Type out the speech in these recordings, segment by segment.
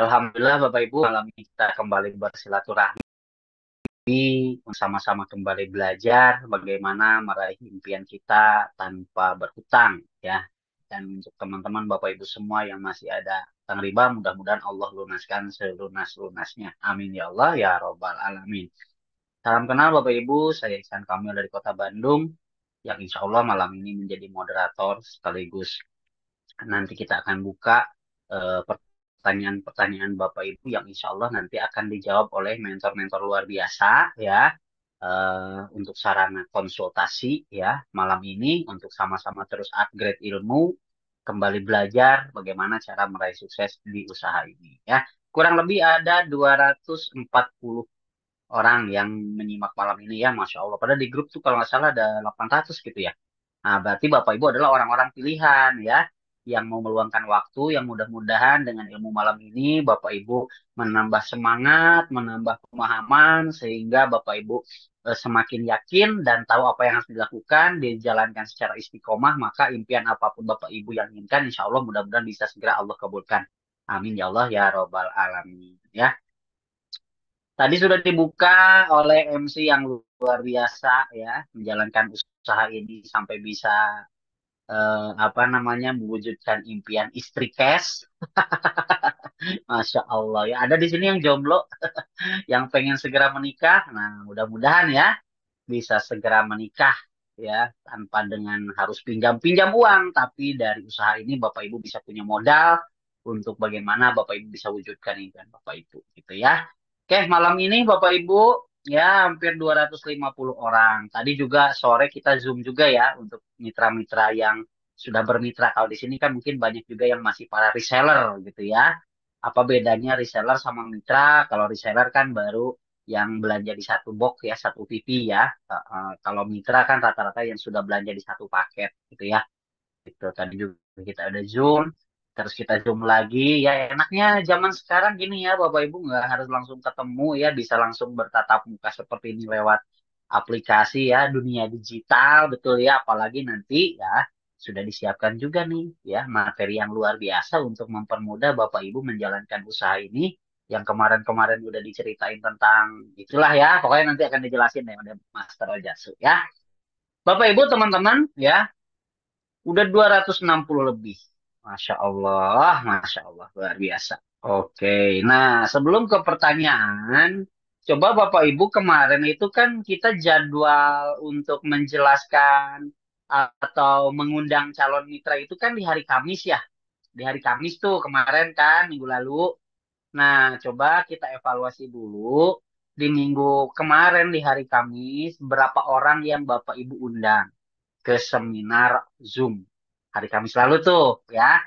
Alhamdulillah Bapak Ibu, malam ini kita kembali bersilaturahmi, sama-sama kembali belajar bagaimana meraih impian kita tanpa berhutang ya. Dan untuk teman-teman Bapak Ibu semua yang masih ada hutang riba, mudah-mudahan Allah lunaskan selunas-lunasnya. Amin ya Allah ya Robbal Alamin. Salam kenal Bapak Ibu, saya Ihsan Kamil dari Kota Bandung, yang insya Allah malam ini menjadi moderator sekaligus nanti kita akan buka pertanyaan-pertanyaan Bapak Ibu yang insya Allah nanti akan dijawab oleh mentor-mentor luar biasa ya, untuk sarana konsultasi ya malam ini untuk sama-sama terus upgrade ilmu, kembali belajar bagaimana cara meraih sukses di usaha ini ya. Kurang lebih ada 240 orang yang menyimak malam ini ya, Masya Allah. Padahal di grup tuh kalau nggak salah ada 800 gitu ya. Nah, berarti Bapak Ibu adalah orang-orang pilihan ya, yang mau meluangkan waktu, yang mudah-mudahan dengan ilmu malam ini Bapak Ibu menambah semangat, menambah pemahaman, sehingga Bapak Ibu semakin yakin dan tahu apa yang harus dilakukan, dijalankan secara istiqomah, maka impian apapun Bapak Ibu yang inginkan, insya Allah mudah-mudahan bisa segera Allah kabulkan. Amin ya Allah ya Robbal Alamin. Ya. Tadi sudah dibuka oleh MC yang luar biasa ya, menjalankan usaha ini sampai bisa apa namanya mewujudkan impian istri cash. Masya Allah ya. Ada di sini yang jomblo, yang pengen segera menikah. Nah, mudah-mudahan ya bisa segera menikah ya tanpa dengan harus pinjam-pinjam uang, tapi dari usaha ini Bapak Ibu bisa punya modal untuk bagaimana Bapak Ibu bisa wujudkan impian Bapak Ibu gitu ya. Oke, malam ini Bapak Ibu ya hampir 250 orang. Tadi juga sore kita Zoom juga ya untuk mitra-mitra yang sudah bermitra. Kalau di sini kan mungkin banyak juga yang masih para reseller gitu ya. Apa bedanya reseller sama mitra? Kalau reseller kan baru yang belanja di satu box ya, satu PP ya. Kalau mitra kan rata-rata yang sudah belanja di satu paket gitu ya. Itu tadi juga kita ada Zoom, terus kita Zoom lagi. Ya enaknya zaman sekarang gini ya, Bapak Ibu nggak harus langsung ketemu ya, bisa langsung bertatap muka seperti ini lewat aplikasi ya, dunia digital betul ya. Apalagi nanti ya sudah disiapkan juga nih ya materi yang luar biasa untuk mempermudah Bapak Ibu menjalankan usaha ini yang kemarin-kemarin udah diceritain tentang itulah ya. Pokoknya nanti akan dijelasin deh oleh Master Ojasu ya. Bapak Ibu teman-teman ya, udah 260 lebih. Masya Allah, luar biasa. Oke, nah sebelum ke pertanyaan, coba Bapak Ibu kemarin itu kan kita jadwal untuk menjelaskan atau mengundang calon mitra itu kan di hari Kamis ya. Di hari Kamis tuh kemarin kan, minggu lalu. Nah, coba kita evaluasi dulu di minggu kemarin di hari Kamis, berapa orang yang Bapak Ibu undang ke seminar Zoom hari Kamis lalu tuh ya,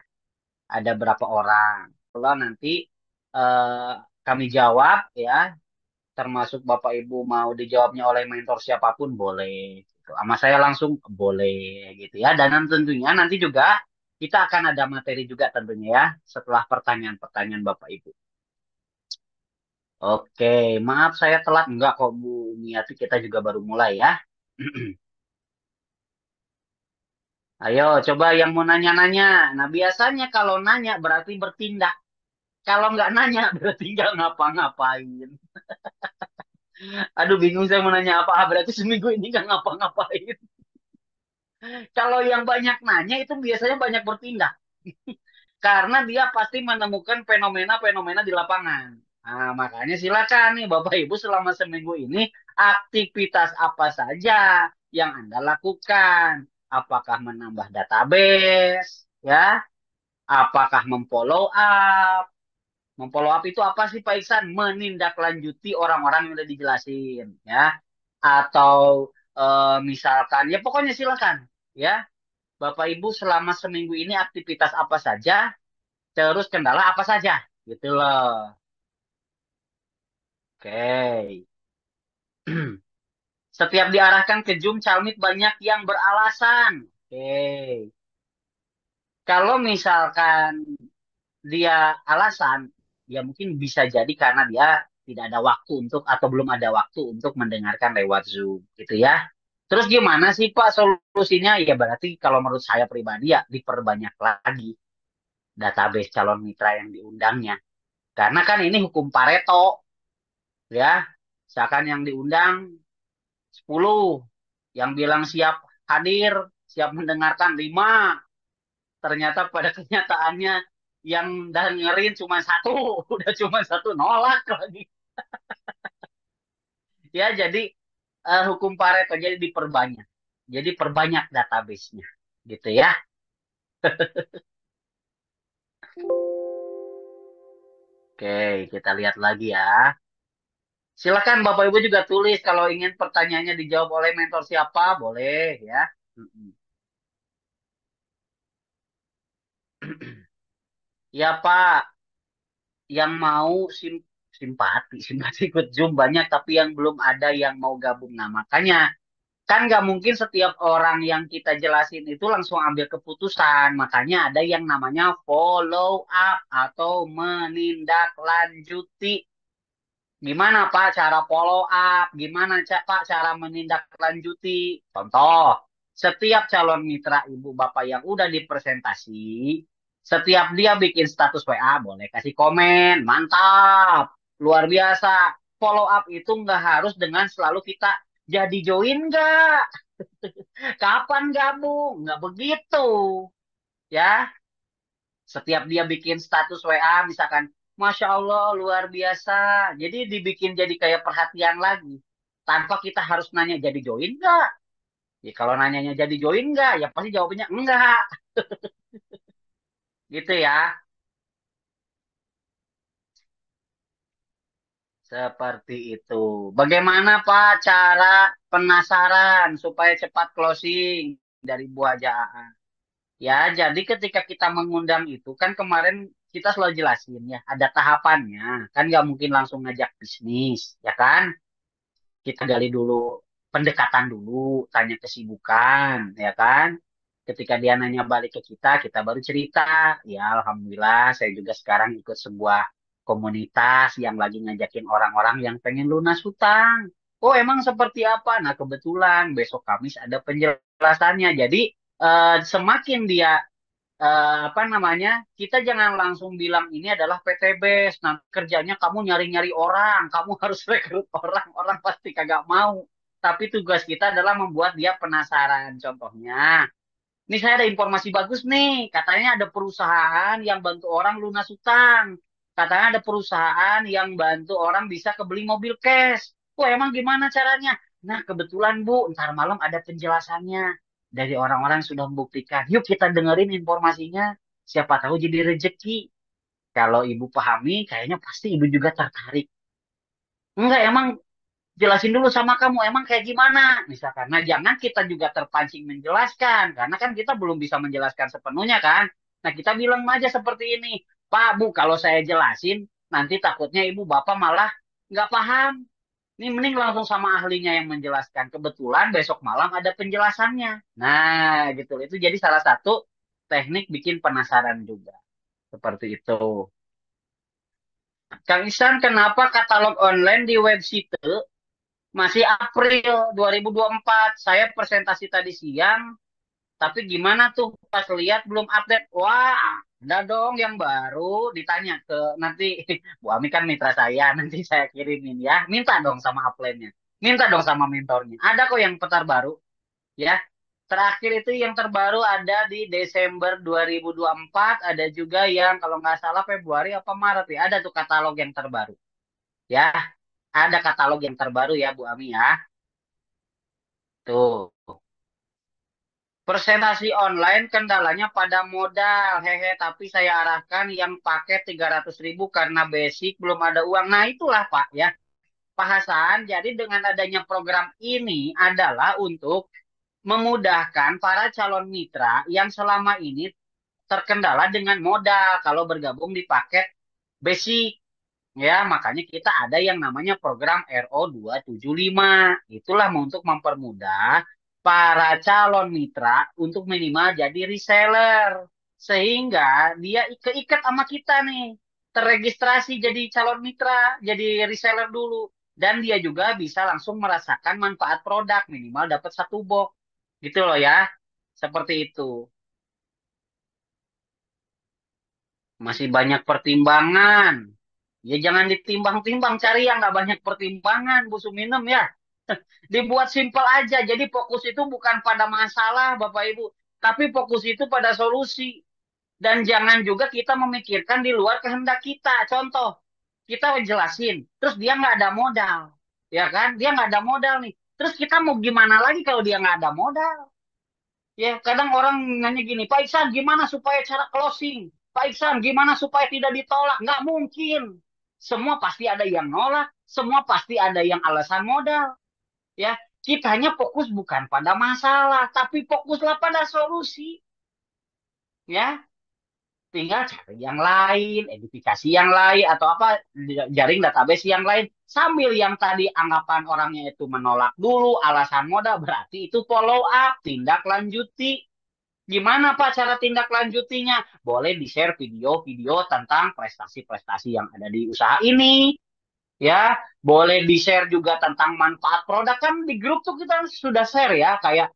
ada berapa orang. Kalau nanti eh, kami jawab ya, termasuk Bapak Ibu mau dijawabnya oleh mentor siapapun boleh gitu. Sama saya langsung boleh gitu ya. Dan tentunya nanti juga kita akan ada materi juga tentunya ya setelah pertanyaan-pertanyaan Bapak Ibu. Oke, maaf saya telat enggak kok Bu Niati, kita juga baru mulai ya. Ayo, coba yang mau nanya-nanya. Nah, biasanya kalau nanya berarti bertindak. Kalau nggak nanya berarti nggak ngapa-ngapain. Aduh, bingung saya mau nanya apa. Ah, berarti seminggu ini nggak ngapa-ngapain. Kalau yang banyak nanya itu biasanya banyak bertindak. Karena dia pasti menemukan fenomena-fenomena di lapangan. Nah, makanya silakan nih Bapak Ibu selama seminggu ini aktivitas apa saja yang Anda lakukan. Apakah menambah database, ya? Apakah memfollow up? Memfollow up itu apa sih Pak Iksan? Menindaklanjuti orang-orang yang udah dijelasin, ya. Atau misalkan, ya pokoknya silakan, ya. Bapak Ibu selama seminggu ini aktivitas apa saja, terus kendala apa saja, gitu loh. Oke. Setiap diarahkan ke Zoom, Calmit banyak yang beralasan. Oke. Kalau misalkan dia alasan, ya mungkin bisa jadi karena dia tidak ada waktu untuk atau belum ada waktu untuk mendengarkan lewat Zoom gitu ya. Terus gimana sih Pak solusinya? Ya berarti kalau menurut saya pribadi ya diperbanyak lagi database calon mitra yang diundangnya. Karena kan ini hukum Pareto, ya. Misalkan yang diundang 10, yang bilang siap hadir, siap mendengarkan 5. Ternyata pada kenyataannya yang dengerin cuma satu, udah cuma satu, nolak lagi. Ya, jadi hukum Pareto jadi diperbanyak. Jadi perbanyak database-nya, gitu ya. Oke, kita lihat lagi ya. Silakan Bapak Ibu juga tulis kalau ingin pertanyaannya dijawab oleh mentor siapa, boleh ya. Mm-mm. Ya Pak, yang mau simpati, simpati ikut Zoom banyak, tapi yang belum ada yang mau gabung. Nah, makanya kan nggak mungkin setiap orang yang kita jelasin itu langsung ambil keputusan. Makanya ada yang namanya follow up atau menindaklanjuti. Gimana Pak cara follow up? Gimana Pak cara menindaklanjuti? Contoh, setiap calon mitra ibu bapak yang udah dipresentasi, setiap dia bikin status WA, boleh kasih komen. Mantap, luar biasa. Follow up itu nggak harus dengan selalu kita jadi join nggak? Kapan gabung? Nggak begitu. Ya, setiap dia bikin status WA, misalkan, Masya Allah, luar biasa. Jadi dibikin jadi kayak perhatian lagi. Tanpa kita harus nanya jadi join nggak? Ya, kalau nanyanya jadi join nggak, ya pasti jawabannya enggak. Gitu ya. Seperti itu. Bagaimana Pak cara penasaran supaya cepat closing dari buah jaa? Ya, jadi ketika kita mengundang itu kan kemarin kita selalu jelasin ya, ada tahapannya. Kan nggak mungkin langsung ngajak bisnis, ya kan? Kita gali dulu pendekatan dulu, tanya kesibukan, ya kan? Ketika dia nanya balik ke kita baru cerita. Ya, alhamdulillah saya juga sekarang ikut sebuah komunitas yang lagi ngajakin orang-orang yang pengen lunas hutang. Oh, emang seperti apa? Nah, kebetulan besok Kamis ada penjelasannya. Jadi, semakin dia apa namanya, kita jangan langsung bilang ini adalah PTBS. Nanti kerjanya kamu nyari-nyari orang, kamu harus rekrut orang, orang pasti kagak mau. Tapi tugas kita adalah membuat dia penasaran. Contohnya, ini saya ada informasi bagus nih. Katanya ada perusahaan yang bantu orang lunas utang. Katanya ada perusahaan yang bantu orang bisa kebeli mobil cash. Oh, emang gimana caranya? Nah, kebetulan Bu, ntar malam ada penjelasannya dari orang-orang yang sudah membuktikan. Yuk kita dengerin informasinya. Siapa tahu jadi rezeki. Kalau Ibu pahami, kayaknya pasti Ibu juga tertarik. Enggak, emang jelasin dulu sama kamu emang kayak gimana misalkan. Nah, jangan kita juga terpancing menjelaskan karena kan kita belum bisa menjelaskan sepenuhnya kan. Nah, kita bilang aja seperti ini, Pak Bu, kalau saya jelasin nanti takutnya ibu bapak malah nggak paham. Ini mending langsung sama ahlinya yang menjelaskan. Kebetulan besok malam ada penjelasannya. Nah, gitu. Itu jadi salah satu teknik bikin penasaran juga. Seperti itu. Kang Isan, kenapa katalog online di website masih April 2024? Saya presentasi tadi siang, tapi gimana tuh pas lihat belum update? Wah, ada dong yang baru. Ditanya ke nanti Bu Ami kan mitra saya, nanti saya kirimin ya. Minta dong sama upline-nya. Minta dong sama mentornya. Ada kok yang terbaru ya. Terakhir itu yang terbaru ada di Desember 2024, ada juga yang kalau nggak salah Februari apa Maret ya. Ada tuh katalog yang terbaru ya. Ada katalog yang terbaru ya Bu Ami ya. Tuh. Presentasi online kendalanya pada modal. Hehe, tapi saya arahkan yang paket 300.000 karena basic belum ada uang. Nah, itulah Pak ya. Pak Hasan, jadi dengan adanya program ini adalah untuk memudahkan para calon mitra yang selama ini terkendala dengan modal kalau bergabung di paket basic. Ya, makanya kita ada yang namanya program RO275. Itulah untuk mempermudah para calon mitra untuk minimal jadi reseller. Sehingga dia keikat sama kita nih. Terregistrasi jadi calon mitra, jadi reseller dulu. Dan dia juga bisa langsung merasakan manfaat produk, minimal dapat satu box. Gitu loh ya. Seperti itu. Masih banyak pertimbangan. Ya jangan ditimbang-timbang, cari yang nggak banyak pertimbangan, Bu Suminem ya. Dibuat simpel aja. Jadi fokus itu bukan pada masalah, Bapak Ibu, tapi fokus itu pada solusi. Dan jangan juga kita memikirkan di luar kehendak kita. Contoh, kita jelasin, terus dia nggak ada modal, ya kan? Dia nggak ada modal nih. Terus kita mau gimana lagi kalau dia nggak ada modal? Ya, kadang orang nanya gini, Pak Iksan, gimana supaya cara closing? Pak Iksan, gimana supaya tidak ditolak? Nggak mungkin. Semua pasti ada yang nolak, semua pasti ada yang alasan modal. Ya, kitanya fokus bukan pada masalah, tapi fokuslah pada solusi. Ya, tinggal cari yang lain, edifikasi yang lain, atau apa, jaring database yang lain. Sambil yang tadi anggapan orangnya itu menolak dulu, alasan modal, berarti itu follow up, tindak lanjuti. Gimana Pak cara tindak lanjutinya? Boleh di-share video-video tentang prestasi-prestasi yang ada di usaha ini. Ya, boleh di-share juga tentang manfaat produk. Kan di grup tuh kita sudah share ya, kayak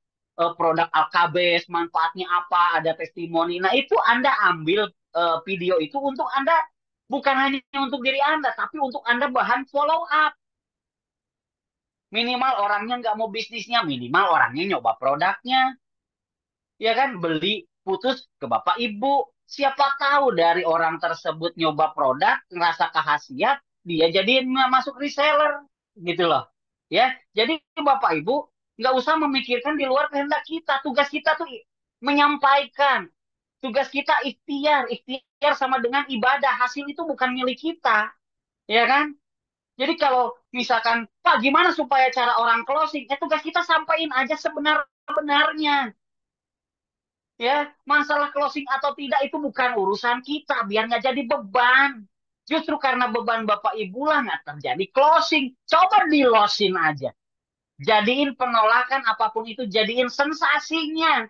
produk Alkabes, manfaatnya apa, ada testimoni. Nah, itu Anda ambil video itu untuk Anda, bukan hanya untuk diri Anda, tapi untuk Anda bahan follow up. Minimal orangnya nggak mau bisnisnya, minimal orangnya nyoba produknya. Ya kan, beli putus ke bapak ibu. Siapa tahu dari orang tersebut nyoba produk, ngerasa khasiat, dia jadi masuk reseller gitu loh. Ya, jadi bapak ibu nggak usah memikirkan di luar kehendak kita. Tugas kita tuh menyampaikan. Tugas kita ikhtiar. Ikhtiar sama dengan ibadah. Hasil itu bukan milik kita. Ya kan? Jadi kalau misalkan, Pak, gimana supaya cara orang closing? Tugas kita sampaikan aja sebenar-benarnya. Ya, masalah closing atau tidak itu bukan urusan kita, biar nggak jadi beban. Justru karena beban Bapak Ibu lah nggak terjadi closing. Coba di losin aja. Jadiin penolakan apapun itu, jadiin sensasinya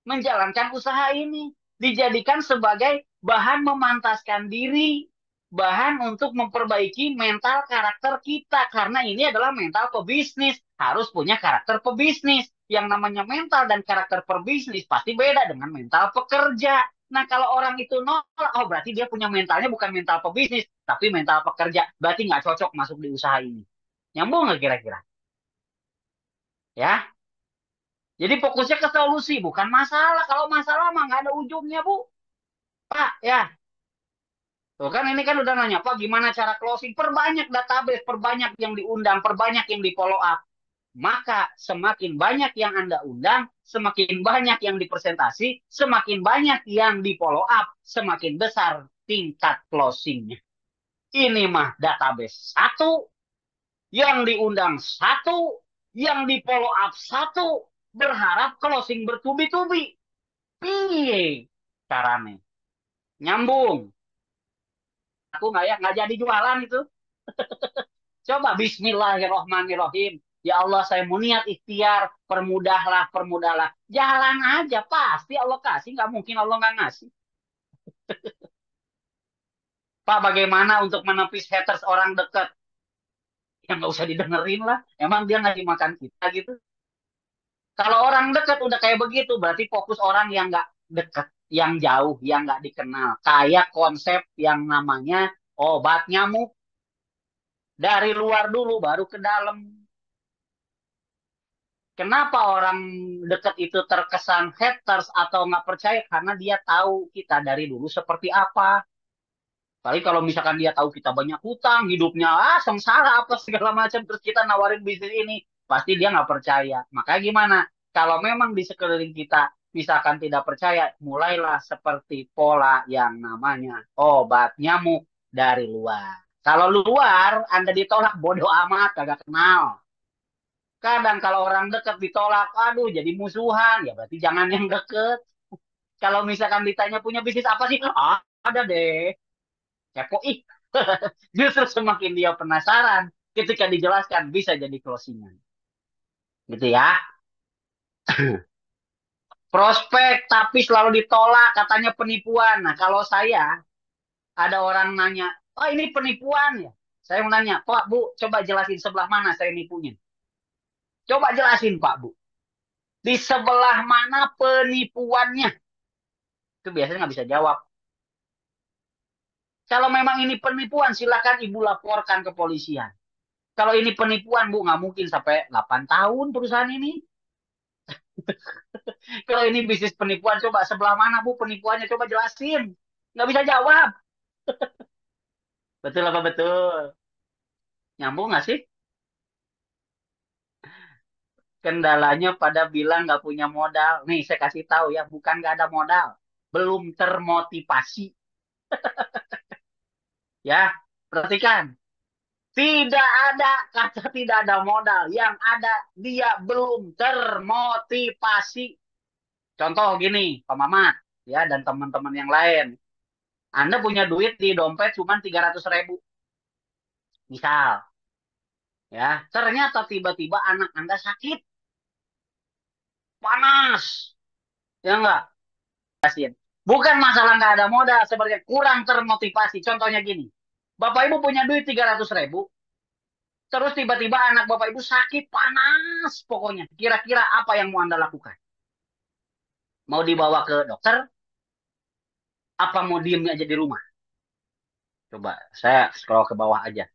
menjalankan usaha ini. Dijadikan sebagai bahan memantaskan diri, bahan untuk memperbaiki mental karakter kita. Karena ini adalah mental pebisnis, harus punya karakter pebisnis. Yang namanya mental dan karakter pebisnis pasti beda dengan mental pekerja. Nah, kalau orang itu nolak, oh berarti dia punya mentalnya bukan mental pebisnis, tapi mental pekerja. Berarti nggak cocok masuk di usaha ini. Nyambung nggak kira-kira? Ya, jadi fokusnya ke solusi, bukan masalah. Kalau masalah mah nggak ada ujungnya, Bu. Pak, ya. Tuh kan ini kan udah nanya, Pak, gimana cara closing? Perbanyak database, perbanyak yang diundang, perbanyak yang di follow up. Maka semakin banyak yang Anda undang, semakin banyak yang dipresentasi, semakin banyak yang di follow up, semakin besar tingkat closingnya. Ini mah database satu, yang diundang satu, yang di follow up satu, berharap closing bertubi-tubi. Piye carane? Nyambung. Aku nggak ya nggak jadi jualan itu. Coba Bismillahirrohmanirrohim. Ya Allah, saya mau niat ikhtiar, permudahlah, permudahlah. Jalan aja, pasti Allah kasih. Nggak mungkin Allah nggak ngasih. Pak, bagaimana untuk menepis haters orang dekat? Ya nggak usah didengerin lah. Emang dia ngasih makan kita gitu. Kalau orang dekat udah kayak begitu, berarti fokus orang yang nggak dekat, yang jauh, yang nggak dikenal. Kayak konsep yang namanya obat nyamuk. Dari luar dulu, baru ke dalam. Kenapa orang dekat itu terkesan haters atau nggak percaya? Karena dia tahu kita dari dulu seperti apa. Paling kalau misalkan dia tahu kita banyak hutang, hidupnya sengsara apa segala macam, terus kita nawarin bisnis ini, pasti dia nggak percaya. Makanya gimana? Kalau memang di sekeliling kita misalkan tidak percaya, mulailah seperti pola yang namanya obat nyamuk dari luar. Kalau luar Anda ditolak bodoh amat, kagak kenal. Kadang kalau orang deket ditolak, aduh jadi musuhan, ya berarti jangan yang deket. Kalau misalkan ditanya punya bisnis apa sih? Ah, ada deh. Kepo ih. Justru semakin dia penasaran, ketika dijelaskan bisa jadi closingan. Gitu ya. Prospek tapi selalu ditolak, katanya penipuan. Nah, kalau saya ada orang nanya, oh ini penipuan ya. Saya mau nanya, Pak, Bu, coba jelasin sebelah mana saya nipunya. Coba jelasin, Pak, Bu. Di sebelah mana penipuannya? Itu biasanya nggak bisa jawab. Kalau memang ini penipuan, silakan ibu laporkan ke polisian. Kalau ini penipuan, Bu, nggak mungkin sampai 8 tahun perusahaan ini. Kalau ini bisnis penipuan, coba sebelah mana, Bu, penipuannya? Coba jelasin. Nggak bisa jawab. Betul apa betul? Nyambung nggak sih? Kendalanya pada bilang nggak punya modal. Nih, saya kasih tahu ya, bukan nggak ada modal. Belum termotivasi. Ya, perhatikan. Tidak ada kata tidak ada modal. Yang ada dia belum termotivasi. Contoh gini, Pak Mamat, ya, dan teman-teman yang lain. Anda punya duit di dompet cuma 300.000. Misal, ya, ternyata tiba-tiba anak Anda sakit, panas, ya enggak? Bukan masalah nggak ada modal, sebenarnya kurang termotivasi. Contohnya gini, Bapak Ibu punya duit 300.000, terus tiba-tiba anak Bapak Ibu sakit, panas pokoknya. Kira-kira apa yang mau Anda lakukan? Mau dibawa ke dokter? Apa mau diem aja di rumah? Coba, saya scroll ke bawah aja.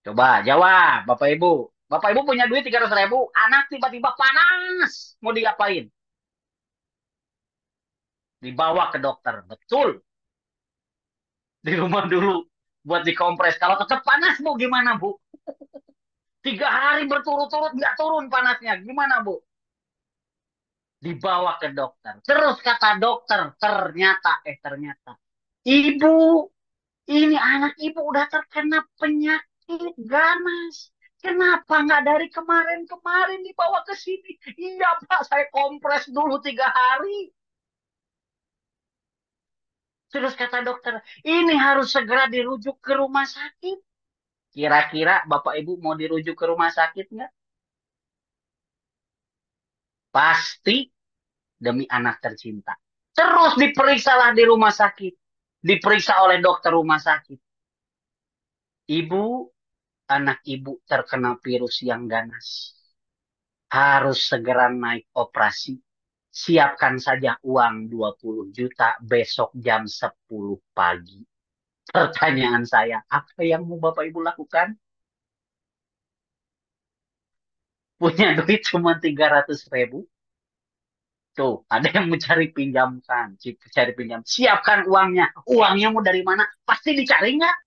Coba, jawab, Bapak Ibu. Bapak Ibu punya duit 300.000, anak tiba-tiba panas. Mau diapain? Dibawa ke dokter. Betul, di rumah dulu. Buat dikompres. Kalau tetap panas, Bu, gimana, Bu? 3 hari berturut-turut nggak turun panasnya. Gimana, Bu? Dibawa ke dokter. Terus kata dokter, ternyata. Ibu, ini anak ibu udah terkena penyakit ganas. Kenapa nggak dari kemarin-kemarin dibawa ke sini? Iya, Pak, saya kompres dulu 3 hari. Terus kata dokter, ini harus segera dirujuk ke rumah sakit. Kira-kira Bapak Ibu mau dirujuk ke rumah sakit nggak? Pasti demi anak tercinta. Terus diperiksalah di rumah sakit. Diperiksa oleh dokter rumah sakit. Ibu, anak ibu terkena virus yang ganas. Harus segera naik operasi. Siapkan saja uang 20 juta besok jam 10 pagi. Pertanyaan saya, apa yang mau Bapak Ibu lakukan? Punya duit cuma 300.000. Tuh, ada yang mencari pinjamkan, cari pinjam. Siapkan uangnya. Uangnya mau dari mana? Pasti dicari nggak?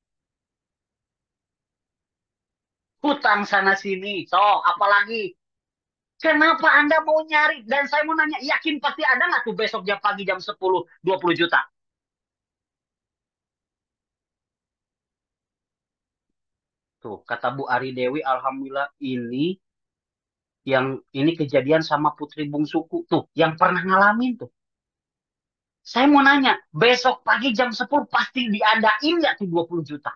Hutang sana sini. So, apalagi? Kenapa Anda mau nyari? Dan saya mau nanya, yakin pasti ada nggak tuh besok jam pagi jam 10, 20 juta? Tuh, kata Bu Ari Dewi, Alhamdulillah ini kejadian sama putri bungsuku. Tuh, yang pernah ngalamin tuh. Saya mau nanya, besok pagi jam 10 pasti diadain nggak tuh 20 juta?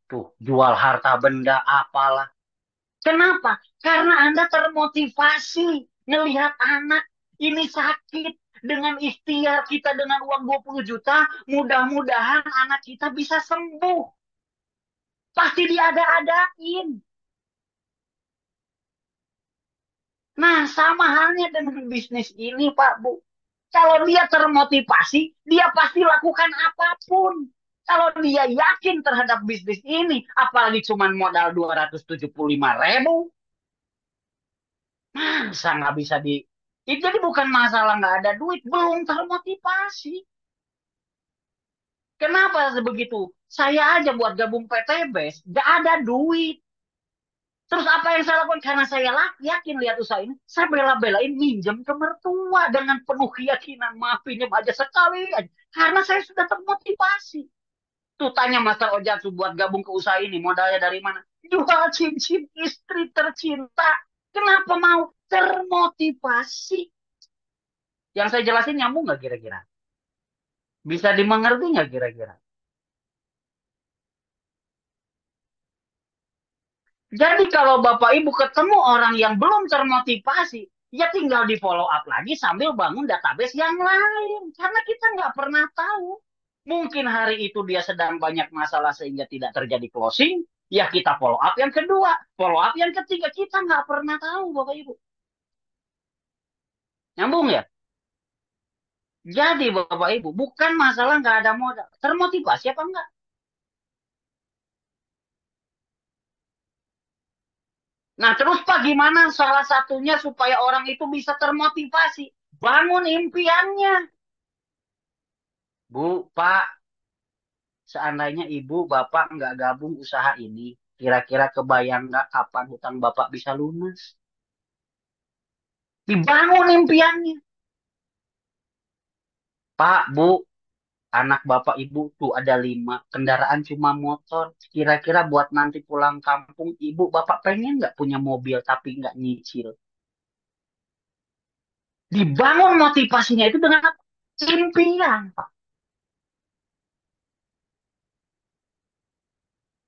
Tuh, jual harta benda apalah. Kenapa? Karena Anda termotivasi ngelihat anak ini sakit. Dengan ikhtiar kita dengan uang 20 juta, mudah-mudahan anak kita bisa sembuh. Pasti diada-adain. Nah, sama halnya dengan bisnis ini, Pak Bu. Kalau dia termotivasi, dia pasti lakukan apapun. Kalau dia yakin terhadap bisnis ini, apalagi cuma modal 275.000, masa nggak bisa di... Itu jadi bukan masalah nggak ada duit, belum termotivasi. Kenapa sebegitu? Saya aja buat gabung PTBS, nggak ada duit. Terus apa yang saya lakukan? Karena saya yakin lihat usaha ini, saya bela-belain minjem ke mertua dengan penuh keyakinan. Maaf, pinjam aja sekali aja. Karena saya sudah termotivasi. Tuh tanya Master Ojatsu buat gabung ke usaha ini, modalnya dari mana? Jual cincin istri tercinta. Kenapa mau? Termotivasi. Yang saya jelasin nyambung nggak kira-kira? Bisa dimengerti nggak kira-kira? Jadi kalau Bapak Ibu ketemu orang yang belum termotivasi, ya tinggal di follow up lagi sambil bangun database yang lain. Karena kita nggak pernah tahu. Mungkin hari itu dia sedang banyak masalah sehingga tidak terjadi closing. Ya kita follow up yang kedua, follow up yang ketiga. Kita nggak pernah tahu Bapak Ibu. Nyambung ya? Jadi Bapak Ibu, bukan masalah nggak ada modal. Termotivasi apa enggak? Nah terus Pak, gimana salah satunya supaya orang itu bisa termotivasi? Bangun impiannya. Bu, Pak, seandainya Ibu, Bapak nggak gabung usaha ini, kira-kira kebayang nggak kapan hutang Bapak bisa lunas? Dibangun impiannya. Pak, Bu, anak Bapak Ibu tuh ada 5, kendaraan cuma motor. Kira-kira buat nanti pulang kampung, Ibu Bapak pengen nggak punya mobil tapi nggak nyicil? Dibangun motivasinya itu dengan apa? Impian, Pak.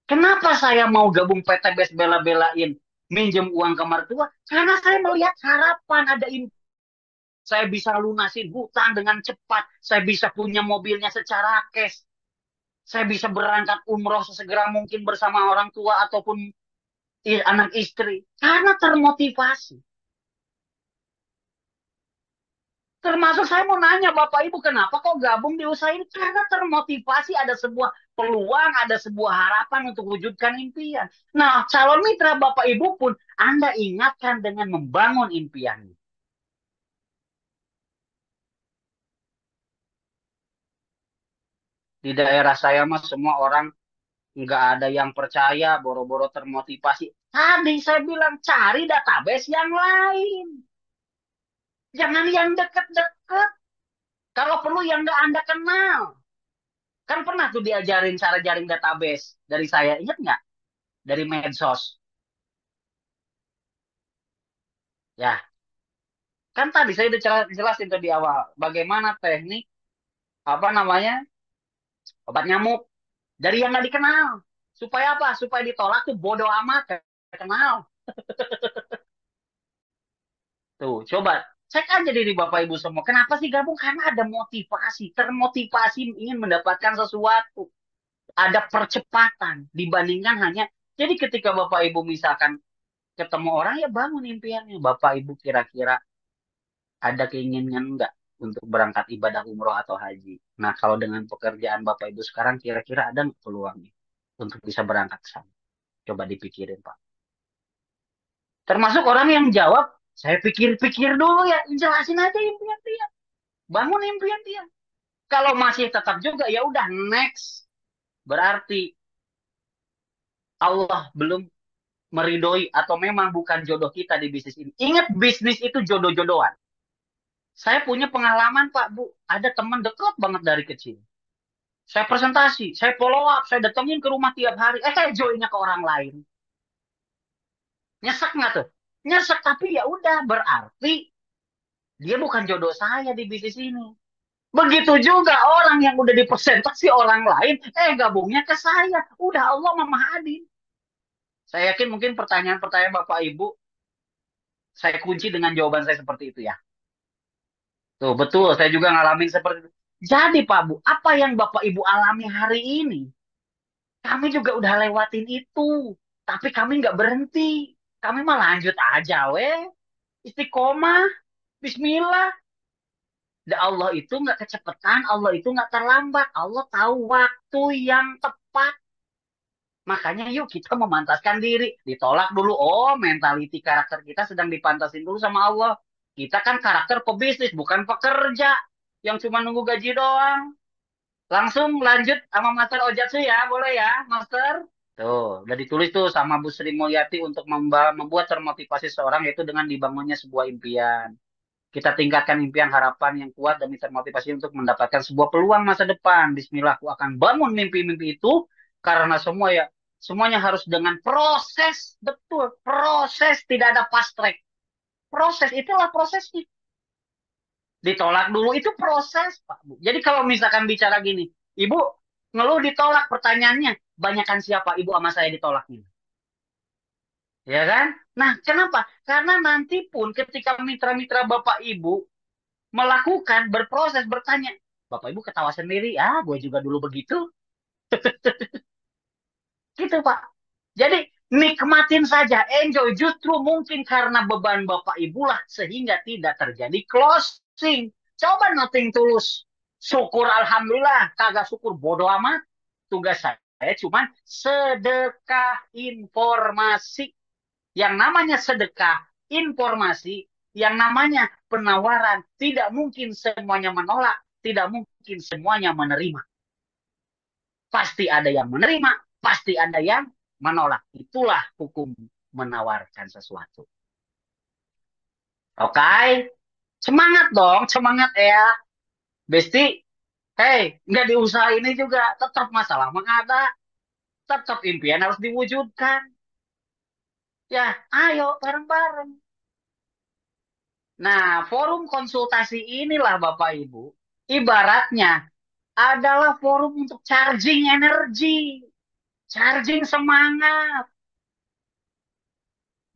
Kenapa saya mau gabung PTBS bela-belain minjem uang ke mertua? Karena saya melihat harapan ada saya bisa lunasin hutang dengan cepat. Saya bisa punya mobilnya secara cash. Saya bisa berangkat umroh sesegera mungkin bersama orang tua ataupun anak istri. Karena termotivasi. Termasuk saya mau nanya Bapak Ibu, kenapa kok gabung di usaha ini? Karena termotivasi ada sebuah peluang, ada sebuah harapan untuk wujudkan impian. Nah, calon mitra Bapak Ibu pun Anda ingatkan dengan membangun impiannya. Di daerah saya mah semua orang nggak ada yang percaya, boro-boro termotivasi. Tadi saya bilang cari database yang lain. Jangan yang deket-deket. Kalau perlu yang nggak Anda kenal. Kan pernah tuh diajarin cara jaring database dari saya. Ingat nggak? Dari medsos. Ya, kan tadi saya udah jelasin tuh di awal. Bagaimana teknik, apa namanya, obat nyamuk. Dari yang nggak dikenal. Supaya apa? Supaya ditolak tuh bodoh amat. Nggak kenal. Tuh, coba cek aja diri Bapak Ibu semua. Kenapa sih gabung? Karena ada motivasi. Termotivasi ingin mendapatkan sesuatu. Ada percepatan dibandingkan hanya. Jadi ketika Bapak Ibu misalkan ketemu orang, ya bangun impiannya. Bapak Ibu kira-kira ada keinginan enggak untuk berangkat ibadah umroh atau haji? Nah, kalau dengan pekerjaan Bapak Ibu sekarang, kira-kira ada nggak peluangnya untuk bisa berangkat ke sana? Coba dipikirin, Pak. Termasuk orang yang jawab, saya pikir-pikir dulu ya, jelasin aja impian dia. Bangun impian dia. Kalau masih tetap juga ya udah next. Berarti Allah belum meridoi atau memang bukan jodoh kita di bisnis ini. Ingat bisnis itu jodoh-jodohan. Saya punya pengalaman Pak Bu, ada teman dekat banget dari kecil. Saya presentasi, saya follow up, saya datengin ke rumah tiap hari. Joinnya ke orang lain. Nyesek nggak tuh? Nyesek tapi ya udah berarti dia bukan jodoh saya di bisnis ini. Begitu juga orang yang udah dipresentasi orang lain, gabungnya ke saya. Udah Allah Maha Adil. Saya yakin mungkin pertanyaan-pertanyaan Bapak Ibu, saya kunci dengan jawaban saya seperti itu ya. Tuh, betul, saya juga ngalamin seperti itu. Jadi Pak Bu, apa yang Bapak Ibu alami hari ini, kami juga udah lewatin itu. Tapi kami nggak berhenti. Kami mah lanjut aja, weh. Istiqomah, Bismillah. Dan Allah itu nggak kecepatan, Allah itu nggak terlambat. Allah tahu waktu yang tepat. Makanya yuk kita memantaskan diri. Ditolak dulu. Oh, mentality karakter kita sedang dipantasin dulu sama Allah. Kita kan karakter pebisnis, bukan pekerja. Yang cuma nunggu gaji doang. Langsung lanjut sama Master Ojatsu ya. Boleh ya, Master? Tuh, udah ditulis tuh sama Bu Sri Mulyati untuk membuat termotivasi seorang yaitu dengan dibangunnya sebuah impian. Kita tingkatkan impian harapan yang kuat demi termotivasi untuk mendapatkan sebuah peluang masa depan. Bismillah, aku akan bangun mimpi-mimpi itu karena semuanya harus dengan proses. Betul, proses, tidak ada fast track. Proses itulah prosesnya. Ditolak dulu itu proses, Pak Bu. Jadi kalau misalkan bicara gini, Ibu ngeluh ditolak pertanyaannya, banyakan siapa Ibu sama saya ditolaknya? Ya kan? Nah, kenapa? Karena nanti pun ketika mitra-mitra Bapak Ibu melakukan, berproses, bertanya. Bapak Ibu ketawa sendiri, ah gue juga dulu begitu. Gitu Pak. Jadi nikmatin saja, enjoy. Justru mungkin karena beban Bapak Ibu lah sehingga tidak terjadi closing. Coba nothing tulus. Syukur alhamdulillah, kagak syukur bodoh amat. Tugas saya cuman sedekah informasi. Yang namanya sedekah informasi, yang namanya penawaran, tidak mungkin semuanya menolak, tidak mungkin semuanya menerima. Pasti ada yang menerima, pasti ada yang menolak. Itulah hukum menawarkan sesuatu. Oke, semangat dong, semangat ya. Besti, hey, nggak diusaha ini juga, tetap masalah mengada, tetap impian harus diwujudkan. Ya, ayo bareng-bareng. Nah, forum konsultasi inilah Bapak Ibu, ibaratnya adalah forum untuk charging energi, charging semangat.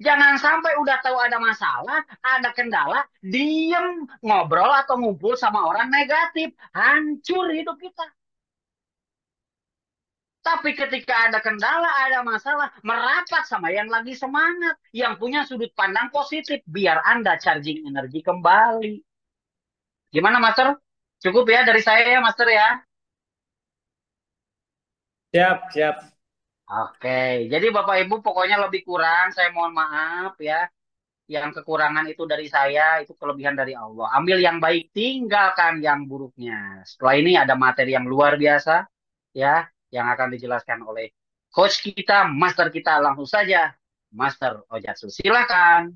Jangan sampai udah tahu ada masalah, ada kendala, diem ngobrol atau ngumpul sama orang negatif, hancur hidup kita. Tapi ketika ada kendala, ada masalah, merapat sama yang lagi semangat, yang punya sudut pandang positif, biar Anda charging energi kembali. Gimana, Master? Cukup ya dari saya ya, Master ya? Siap, siap. Oke, jadi Bapak Ibu pokoknya lebih kurang, saya mohon maaf ya. Yang kekurangan itu dari saya, itu kelebihan dari Allah. Ambil yang baik, tinggalkan yang buruknya. Setelah ini ada materi yang luar biasa ya, yang akan dijelaskan oleh coach kita, master kita langsung saja, Master Ojatsu. Silakan.